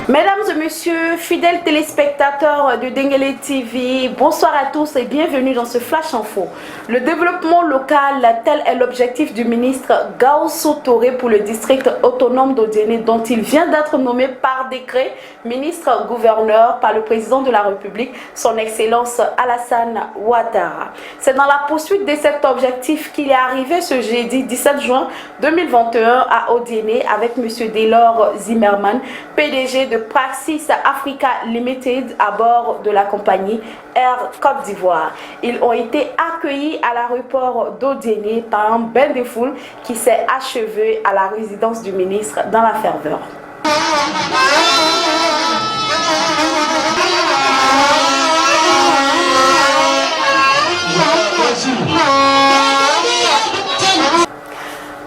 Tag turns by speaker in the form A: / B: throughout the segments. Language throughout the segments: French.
A: Mesdames et messieurs, fidèles téléspectateurs de Denguélé TV, bonsoir à tous et bienvenue dans ce Flash Info. Le développement local, tel est l'objectif du ministre Gaoussou Touré pour le district autonome d'Odiéné, dont il vient d'être nommé par décret ministre-gouverneur par le président de la République, son Excellence Alassane Ouattara. C'est dans la poursuite de cet objectif qu'il est arrivé ce jeudi 17 juin 2021 à Odiéné avec M. Delors Zimmermann, PDG de Praxis Africa Limited à bord de la compagnie Air Côte d'Ivoire. Ils ont été accueillis à l'aéroport d'Odiéné par un bain de foule qui s'est achevé à la résidence du ministre dans la ferveur.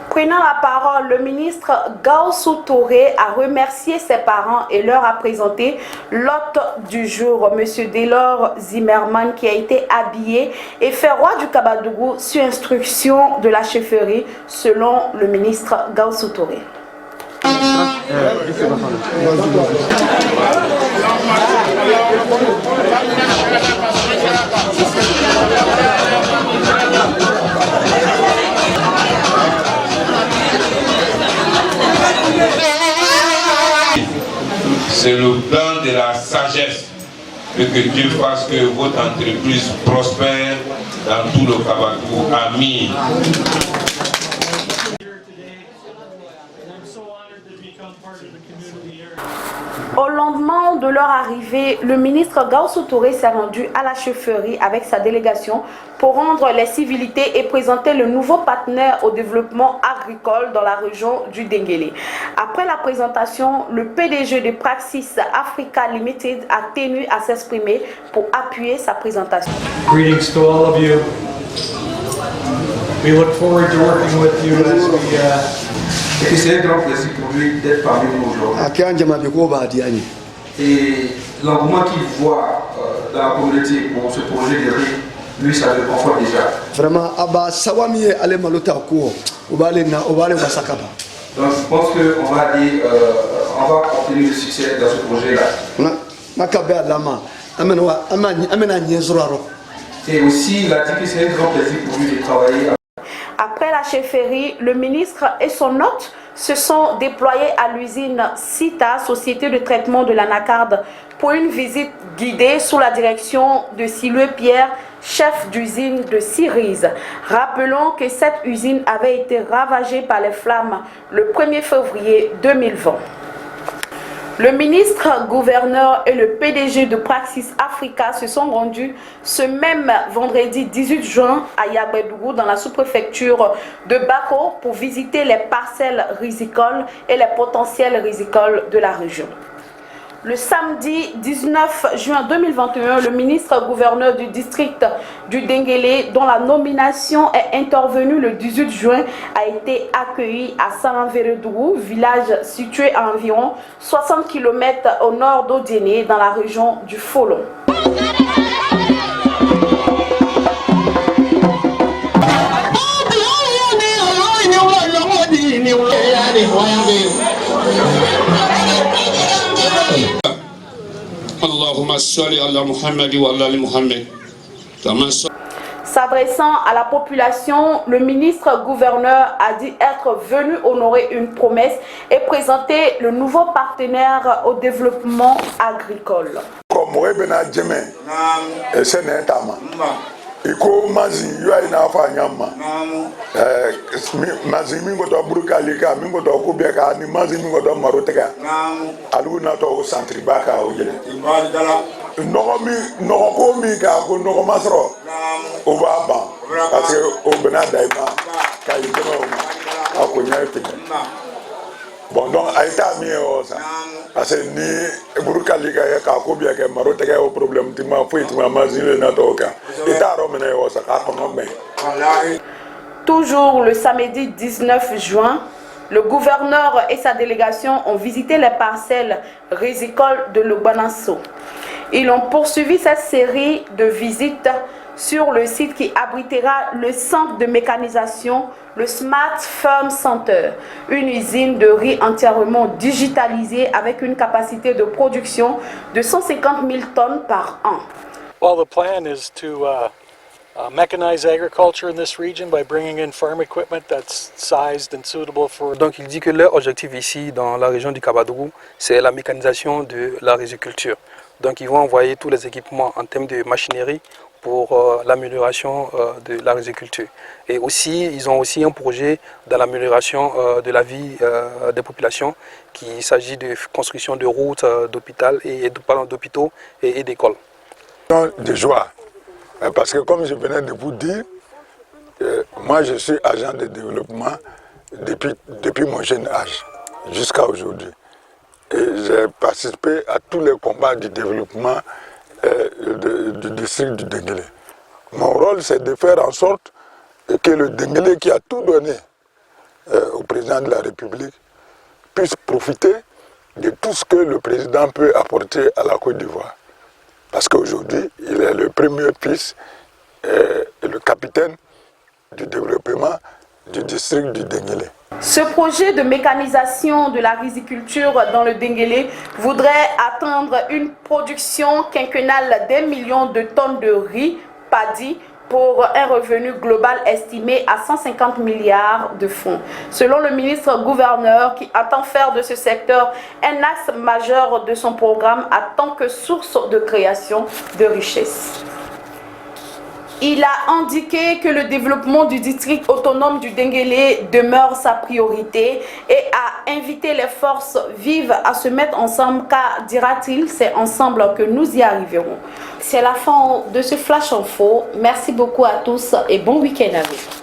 A: Prenant la parole, le ministre Gaoussou Touré a remercié ses parents et leur a présenté l'hôte du jour, M. Delors Zimmermann, qui a été habillé et fait roi du Kabadougou sur instruction de la chefferie, selon le ministre Gaoussou Touré.
B: C'est le plan de la sagesse et que Dieu fasse que votre entreprise prospère dans tout le Kabadougou. Amin.
A: Au lendemain de leur arrivée, le ministre Gaoussou Touré s'est rendu à la chefferie avec sa délégation pour rendre les civilités et présenter le nouveau partenaire au développement agricole dans la région du Denguélé. Après la présentation, le PDG de Praxis Africa Limited a tenu à s'exprimer pour appuyer sa présentation.
C: Greetings to all of you. We look forward to working with you as we
D: et c'est un grand plaisir pour lui d'être parmi nous aujourd'hui. Et l'engouement qu'il voit dans la communauté pour ce projet de riz, lui, ça le conforte déjà.
E: Vraiment,
D: donc je pense qu'on va dire, on va obtenir le succès dans ce projet-là. Et aussi, il a dit que c'est un grand plaisir pour lui de travailler.
A: Après la chefferie, le ministre et son hôte se sont déployés à l'usine CITA, Société de traitement de l'anacarde, pour une visite guidée sous la direction de Siloué Pierre, chef d'usine de Cerise. Rappelons que cette usine avait été ravagée par les flammes le 1er février 2020. Le ministre-gouverneur et le PDG de Praxis Africa se sont rendus ce même vendredi 18 juin à Yabédougou dans la sous-préfecture de Bako pour visiter les parcelles rizicoles et les potentiels rizicoles de la région. Le samedi 19 juin 2021, le ministre-gouverneur du district du Denguélé, dont la nomination est intervenue le 18 juin, a été accueilli à Saranveredougou, village situé à environ 60 km au nord d'Odiéné, dans la région du Folon. S'adressant à la population, le ministre-gouverneur a dit être venu honorer une promesse et présenter le nouveau partenaire au développement agricole.
F: Iko mazin yuai na fa nyama mazin mi ngoto burukali ka mi ngoto ko be ka ni mazin mi ngoto maroteka alu na to centre baka o yele no ko mi ka ko no masro o ba ba parce que o bena daima ka yimo ako nyai pe bon donc aita mi o ça parce que ni burukali ka ya ka ko be ka maroteka o problème ti ma fo ti ma mazin na to ka
A: Toujours le samedi 19 juin, le gouverneur et sa délégation ont visité les parcelles rizicoles de Lobanasso. Ils ont poursuivi cette série de visites sur le site qui abritera le centre de mécanisation, le Smart Farm Center, une usine de riz entièrement digitalisée avec une capacité de production de 150 000 tonnes par an.
C: Well, the plan is to mechanize agriculture in this region by bringing in farm equipment that's sized and suitable for.
E: Donc il dit que leur objectif ici dans la région du Kabadougou, c'est la mécanisation de la riziculture. Donc ils vont envoyer tous les équipements en termes de machinerie pour l'amélioration de la riziculture. Et aussi, ils ont aussi un projet dans l'amélioration de la vie des populations, qu'il s'agit de construction de routes, d'hôpitaux et d'écoles.
F: De joie. Parce que comme je venais de vous dire, moi je suis agent de développement depuis mon jeune âge jusqu'à aujourd'hui. Et j'ai participé à tous les combats du développement du district du Denguélé. Mon rôle c'est de faire en sorte que le Denguélé qui a tout donné au président de la République puisse profiter de tout ce que le président peut apporter à la Côte d'Ivoire. Parce qu'aujourd'hui, il est le premier fils et le capitaine du développement du district du Denguélé.
A: Ce projet de mécanisation de la riziculture dans le Denguélé voudrait atteindre une production quinquennale d'1 million de tonnes de riz paddy pour un revenu global estimé à 150 milliards de francs. Selon le ministre-gouverneur qui entend faire de ce secteur un axe majeur de son programme en tant que source de création de richesses. Il a indiqué que le développement du district autonome du Denguélé demeure sa priorité et a invité les forces vives à se mettre ensemble car, dira-t-il, c'est ensemble que nous y arriverons. C'est la fin de ce Flash Info. Merci beaucoup à tous et bon week-end à vous.